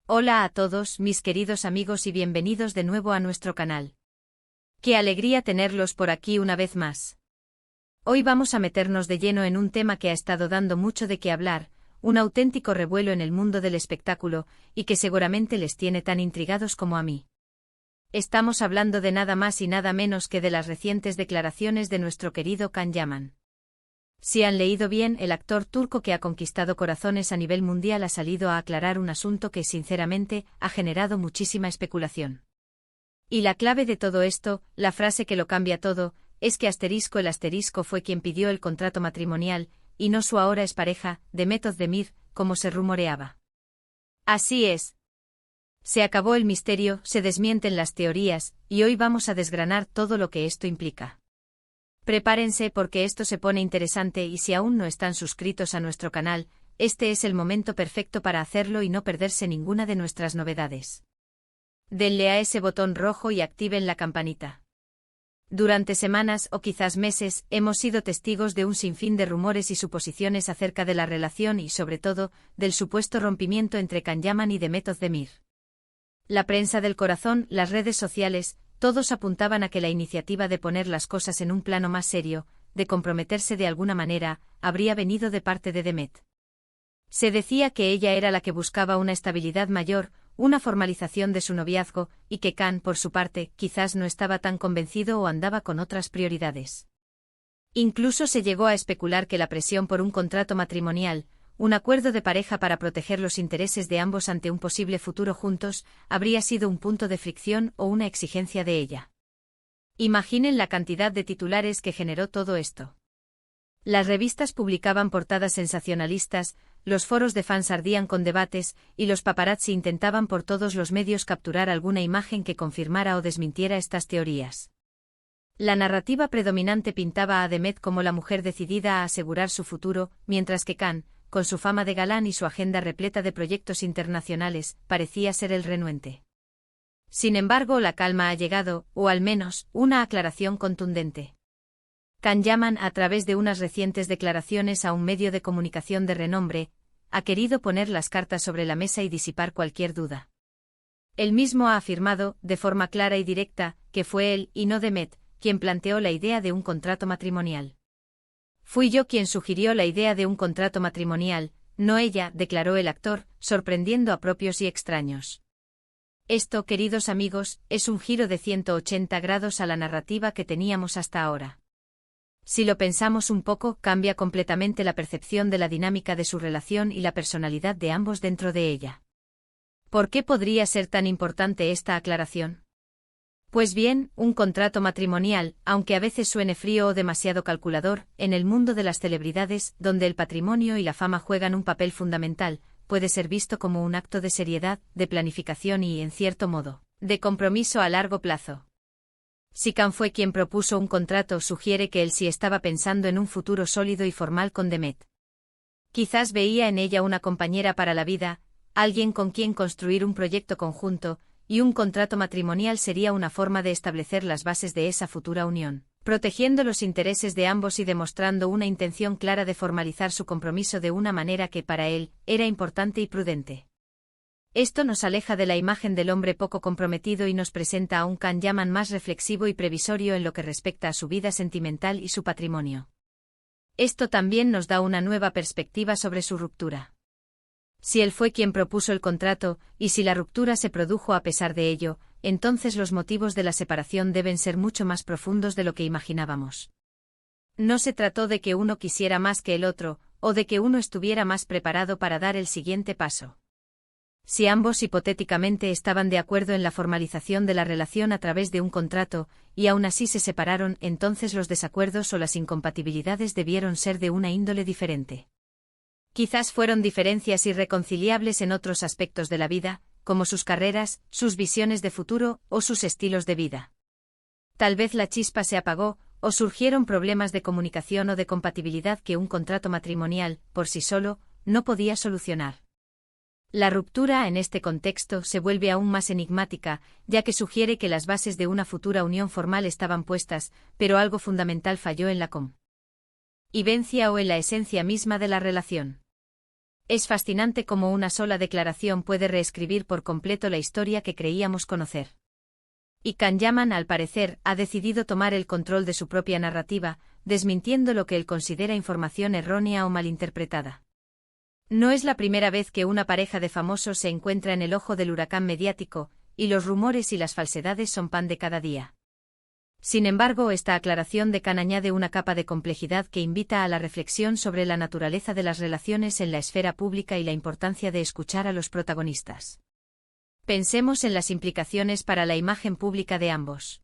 Hola a todos, mis queridos amigos, y bienvenidos de nuevo a nuestro canal. Qué alegría tenerlos por aquí una vez más. Hoy vamos a meternos de lleno en un tema que ha estado dando mucho de qué hablar, un auténtico revuelo en el mundo del espectáculo, y que seguramente les tiene tan intrigados como a mí. Estamos hablando de nada más y nada menos que de las recientes declaraciones de nuestro querido Can Yaman. Si han leído bien, el actor turco que ha conquistado corazones a nivel mundial ha salido a aclarar un asunto que sinceramente ha generado muchísima especulación. Y la clave de todo esto, la frase que lo cambia todo, es que el asterisco fue quien pidió el contrato matrimonial, y no su ahora expareja, Demet Özdemir, como se rumoreaba. Así es. Se acabó el misterio, se desmienten las teorías, y hoy vamos a desgranar todo lo que esto implica. Prepárense porque esto se pone interesante, y si aún no están suscritos a nuestro canal, este es el momento perfecto para hacerlo y no perderse ninguna de nuestras novedades. Denle a ese botón rojo y activen la campanita. Durante semanas o quizás meses hemos sido testigos de un sinfín de rumores y suposiciones acerca de la relación y sobre todo del supuesto rompimiento entre Can Yaman y Demet Özdemir. La prensa del corazón, las redes sociales, todos apuntaban a que la iniciativa de poner las cosas en un plano más serio, de comprometerse de alguna manera, habría venido de parte de Demet. Se decía que ella era la que buscaba una estabilidad mayor, una formalización de su noviazgo, y que Can, por su parte, quizás no estaba tan convencido o andaba con otras prioridades. Incluso se llegó a especular que la presión por un contrato matrimonial, un acuerdo de pareja para proteger los intereses de ambos ante un posible futuro juntos, habría sido un punto de fricción o una exigencia de ella. Imaginen la cantidad de titulares que generó todo esto. Las revistas publicaban portadas sensacionalistas, los foros de fans ardían con debates, y los paparazzi intentaban por todos los medios capturar alguna imagen que confirmara o desmintiera estas teorías. La narrativa predominante pintaba a Demet como la mujer decidida a asegurar su futuro, mientras que Can, con su fama de galán y su agenda repleta de proyectos internacionales, parecía ser el renuente. Sin embargo, la calma ha llegado, o al menos, una aclaración contundente. Can Yaman, a través de unas recientes declaraciones a un medio de comunicación de renombre, ha querido poner las cartas sobre la mesa y disipar cualquier duda. Él mismo ha afirmado, de forma clara y directa, que fue él, y no Demet, quien planteó la idea de un contrato matrimonial. Fui yo quien sugirió la idea de un contrato matrimonial, no ella, declaró el actor, sorprendiendo a propios y extraños. Esto, queridos amigos, es un giro de 180 grados a la narrativa que teníamos hasta ahora. Si lo pensamos un poco, cambia completamente la percepción de la dinámica de su relación y la personalidad de ambos dentro de ella. ¿Por qué podría ser tan importante esta aclaración? Pues bien, un contrato matrimonial, aunque a veces suene frío o demasiado calculador, en el mundo de las celebridades, donde el patrimonio y la fama juegan un papel fundamental, puede ser visto como un acto de seriedad, de planificación y, en cierto modo, de compromiso a largo plazo. Si Can fue quien propuso un contrato, sugiere que él sí estaba pensando en un futuro sólido y formal con Demet. Quizás veía en ella una compañera para la vida, alguien con quien construir un proyecto conjunto, y un contrato matrimonial sería una forma de establecer las bases de esa futura unión, protegiendo los intereses de ambos y demostrando una intención clara de formalizar su compromiso de una manera que para él era importante y prudente. Esto nos aleja de la imagen del hombre poco comprometido y nos presenta a un Can Yaman más reflexivo y previsorio en lo que respecta a su vida sentimental y su patrimonio. Esto también nos da una nueva perspectiva sobre su ruptura. Si él fue quien propuso el contrato, y si la ruptura se produjo a pesar de ello, entonces los motivos de la separación deben ser mucho más profundos de lo que imaginábamos. No se trató de que uno quisiera más que el otro, o de que uno estuviera más preparado para dar el siguiente paso. Si ambos hipotéticamente estaban de acuerdo en la formalización de la relación a través de un contrato, y aún así se separaron, entonces los desacuerdos o las incompatibilidades debieron ser de una índole diferente. Quizás fueron diferencias irreconciliables en otros aspectos de la vida, como sus carreras, sus visiones de futuro o sus estilos de vida. Tal vez la chispa se apagó, o surgieron problemas de comunicación o de compatibilidad que un contrato matrimonial, por sí solo, no podía solucionar. La ruptura en este contexto se vuelve aún más enigmática, ya que sugiere que las bases de una futura unión formal estaban puestas, pero algo fundamental falló en la convivencia o en la esencia misma de la relación. Es fascinante cómo una sola declaración puede reescribir por completo la historia que creíamos conocer. Y Can Yaman, al parecer, ha decidido tomar el control de su propia narrativa, desmintiendo lo que él considera información errónea o malinterpretada. No es la primera vez que una pareja de famosos se encuentra en el ojo del huracán mediático, y los rumores y las falsedades son pan de cada día. Sin embargo, esta aclaración de Can añade una capa de complejidad que invita a la reflexión sobre la naturaleza de las relaciones en la esfera pública y la importancia de escuchar a los protagonistas. Pensemos en las implicaciones para la imagen pública de ambos.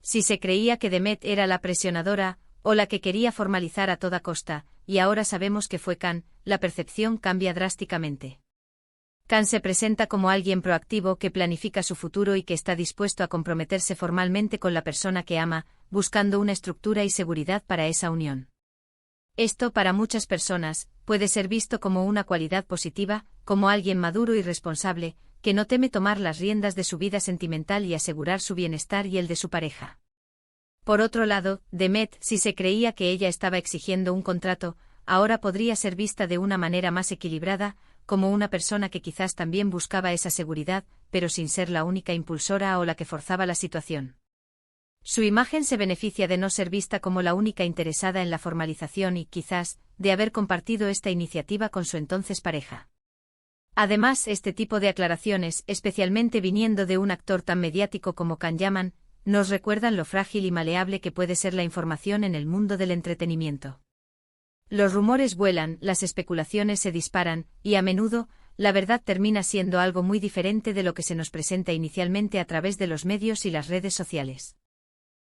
Si se creía que Demet era la presionadora, o la que quería formalizar a toda costa, y ahora sabemos que fue Can, la percepción cambia drásticamente. Can se presenta como alguien proactivo que planifica su futuro y que está dispuesto a comprometerse formalmente con la persona que ama, buscando una estructura y seguridad para esa unión. Esto, para muchas personas, puede ser visto como una cualidad positiva, como alguien maduro y responsable, que no teme tomar las riendas de su vida sentimental y asegurar su bienestar y el de su pareja. Por otro lado, Demet, si se creía que ella estaba exigiendo un contrato, ahora podría ser vista de una manera más equilibrada, como una persona que quizás también buscaba esa seguridad, pero sin ser la única impulsora o la que forzaba la situación. Su imagen se beneficia de no ser vista como la única interesada en la formalización y, quizás, de haber compartido esta iniciativa con su entonces pareja. Además, este tipo de aclaraciones, especialmente viniendo de un actor tan mediático como Can Yaman, nos recuerdan lo frágil y maleable que puede ser la información en el mundo del entretenimiento. Los rumores vuelan, las especulaciones se disparan, y a menudo, la verdad termina siendo algo muy diferente de lo que se nos presenta inicialmente a través de los medios y las redes sociales.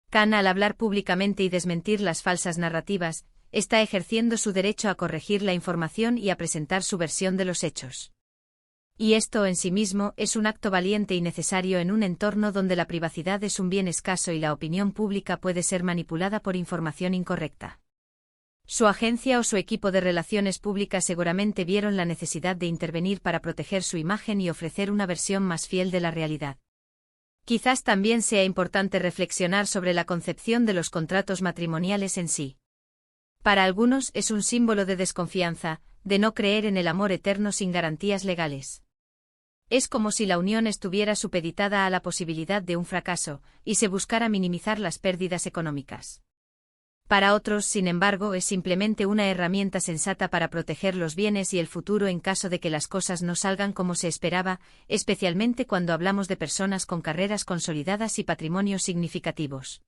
Can, al hablar públicamente y desmentir las falsas narrativas, está ejerciendo su derecho a corregir la información y a presentar su versión de los hechos. Y esto en sí mismo es un acto valiente y necesario en un entorno donde la privacidad es un bien escaso y la opinión pública puede ser manipulada por información incorrecta. Su agencia o su equipo de relaciones públicas seguramente vieron la necesidad de intervenir para proteger su imagen y ofrecer una versión más fiel de la realidad. Quizás también sea importante reflexionar sobre la concepción de los contratos matrimoniales en sí. Para algunos es un símbolo de desconfianza, de no creer en el amor eterno sin garantías legales. Es como si la unión estuviera supeditada a la posibilidad de un fracaso, y se buscara minimizar las pérdidas económicas. Para otros, sin embargo, es simplemente una herramienta sensata para proteger los bienes y el futuro en caso de que las cosas no salgan como se esperaba, especialmente cuando hablamos de personas con carreras consolidadas y patrimonios significativos.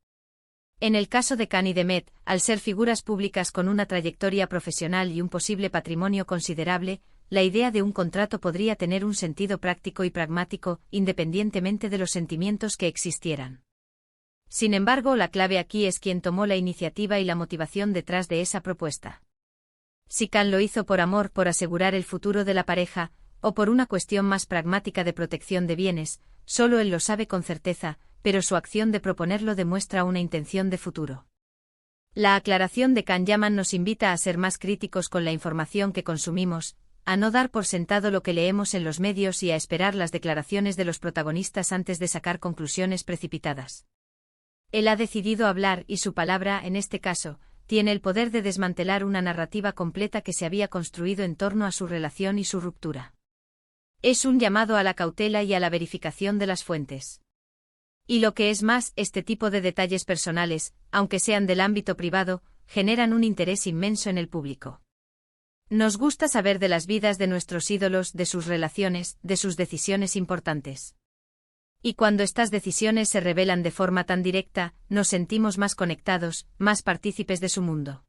En el caso de Can y Demet, al ser figuras públicas con una trayectoria profesional y un posible patrimonio considerable, la idea de un contrato podría tener un sentido práctico y pragmático, independientemente de los sentimientos que existieran. Sin embargo, la clave aquí es quién tomó la iniciativa y la motivación detrás de esa propuesta. Si Can lo hizo por amor, por asegurar el futuro de la pareja, o por una cuestión más pragmática de protección de bienes, solo él lo sabe con certeza, pero su acción de proponerlo demuestra una intención de futuro. La aclaración de Can Yaman nos invita a ser más críticos con la información que consumimos, a no dar por sentado lo que leemos en los medios y a esperar las declaraciones de los protagonistas antes de sacar conclusiones precipitadas. Él ha decidido hablar y su palabra, en este caso, tiene el poder de desmantelar una narrativa completa que se había construido en torno a su relación y su ruptura. Es un llamado a la cautela y a la verificación de las fuentes. Y lo que es más, este tipo de detalles personales, aunque sean del ámbito privado, generan un interés inmenso en el público. Nos gusta saber de las vidas de nuestros ídolos, de sus relaciones, de sus decisiones importantes. Y cuando estas decisiones se revelan de forma tan directa, nos sentimos más conectados, más partícipes de su mundo.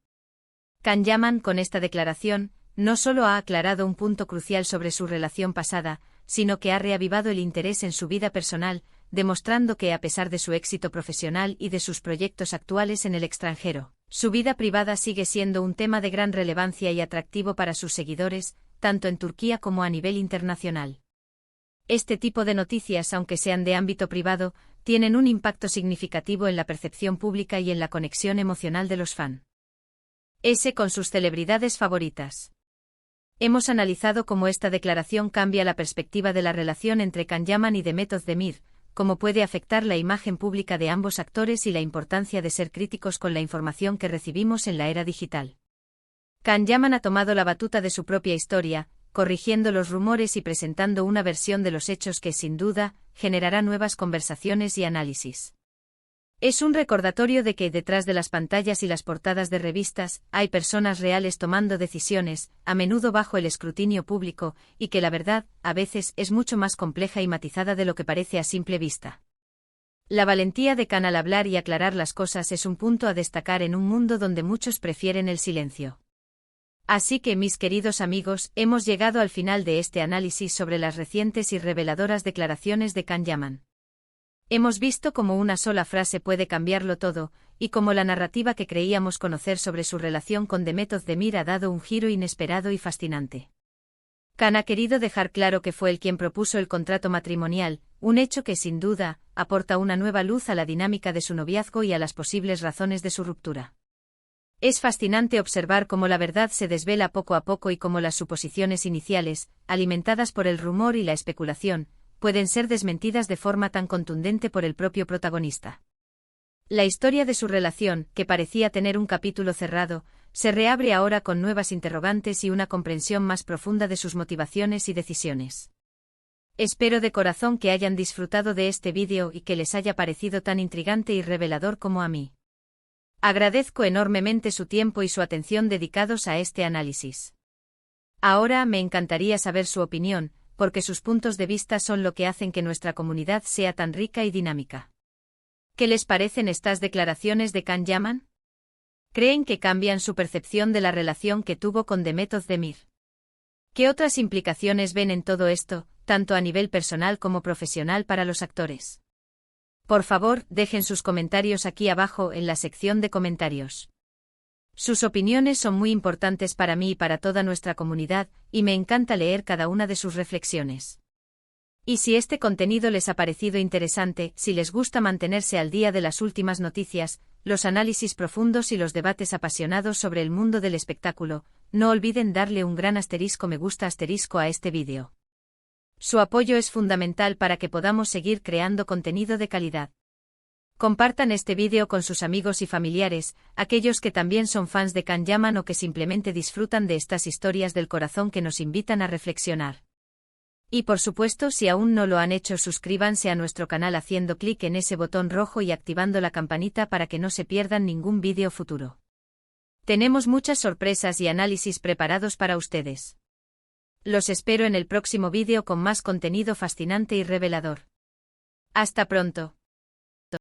Can Yaman, con esta declaración, no solo ha aclarado un punto crucial sobre su relación pasada, sino que ha reavivado el interés en su vida personal, demostrando que a pesar de su éxito profesional y de sus proyectos actuales en el extranjero, su vida privada sigue siendo un tema de gran relevancia y atractivo para sus seguidores, tanto en Turquía como a nivel internacional. Este tipo de noticias, aunque sean de ámbito privado, tienen un impacto significativo en la percepción pública y en la conexión emocional de los fans. Con sus celebridades favoritas. Hemos analizado cómo esta declaración cambia la perspectiva de la relación entre Can Yaman y Demet Özdemir, cómo puede afectar la imagen pública de ambos actores y la importancia de ser críticos con la información que recibimos en la era digital. Can Yaman ha tomado la batuta de su propia historia, corrigiendo los rumores y presentando una versión de los hechos que, sin duda, generará nuevas conversaciones y análisis. Es un recordatorio de que, detrás de las pantallas y las portadas de revistas, hay personas reales tomando decisiones, a menudo bajo el escrutinio público, y que la verdad, a veces, es mucho más compleja y matizada de lo que parece a simple vista. La valentía de Can al hablar y aclarar las cosas es un punto a destacar en un mundo donde muchos prefieren el silencio. Así que, mis queridos amigos, hemos llegado al final de este análisis sobre las recientes y reveladoras declaraciones de Can Yaman. Hemos visto cómo una sola frase puede cambiarlo todo, y cómo la narrativa que creíamos conocer sobre su relación con Demet Özdemir ha dado un giro inesperado y fascinante. Can ha querido dejar claro que fue él quien propuso el contrato matrimonial, un hecho que, sin duda, aporta una nueva luz a la dinámica de su noviazgo y a las posibles razones de su ruptura. Es fascinante observar cómo la verdad se desvela poco a poco y cómo las suposiciones iniciales, alimentadas por el rumor y la especulación, pueden ser desmentidas de forma tan contundente por el propio protagonista. La historia de su relación, que parecía tener un capítulo cerrado, se reabre ahora con nuevas interrogantes y una comprensión más profunda de sus motivaciones y decisiones. Espero de corazón que hayan disfrutado de este vídeo y que les haya parecido tan intrigante y revelador como a mí. Agradezco enormemente su tiempo y su atención dedicados a este análisis. Ahora me encantaría saber su opinión, porque sus puntos de vista son lo que hacen que nuestra comunidad sea tan rica y dinámica. ¿Qué les parecen estas declaraciones de Can Yaman? ¿Creen que cambian su percepción de la relación que tuvo con Demet Özdemir? ¿Qué otras implicaciones ven en todo esto, tanto a nivel personal como profesional para los actores? Por favor, dejen sus comentarios aquí abajo en la sección de comentarios. Sus opiniones son muy importantes para mí y para toda nuestra comunidad, y me encanta leer cada una de sus reflexiones. Y si este contenido les ha parecido interesante, si les gusta mantenerse al día de las últimas noticias, los análisis profundos y los debates apasionados sobre el mundo del espectáculo, no olviden darle un gran me gusta a este vídeo. Su apoyo es fundamental para que podamos seguir creando contenido de calidad. Compartan este vídeo con sus amigos y familiares, aquellos que también son fans de Can Yaman o que simplemente disfrutan de estas historias del corazón que nos invitan a reflexionar. Y por supuesto, si aún no lo han hecho, suscríbanse a nuestro canal haciendo clic en ese botón rojo y activando la campanita para que no se pierdan ningún vídeo futuro. Tenemos muchas sorpresas y análisis preparados para ustedes. Los espero en el próximo vídeo con más contenido fascinante y revelador. Hasta pronto.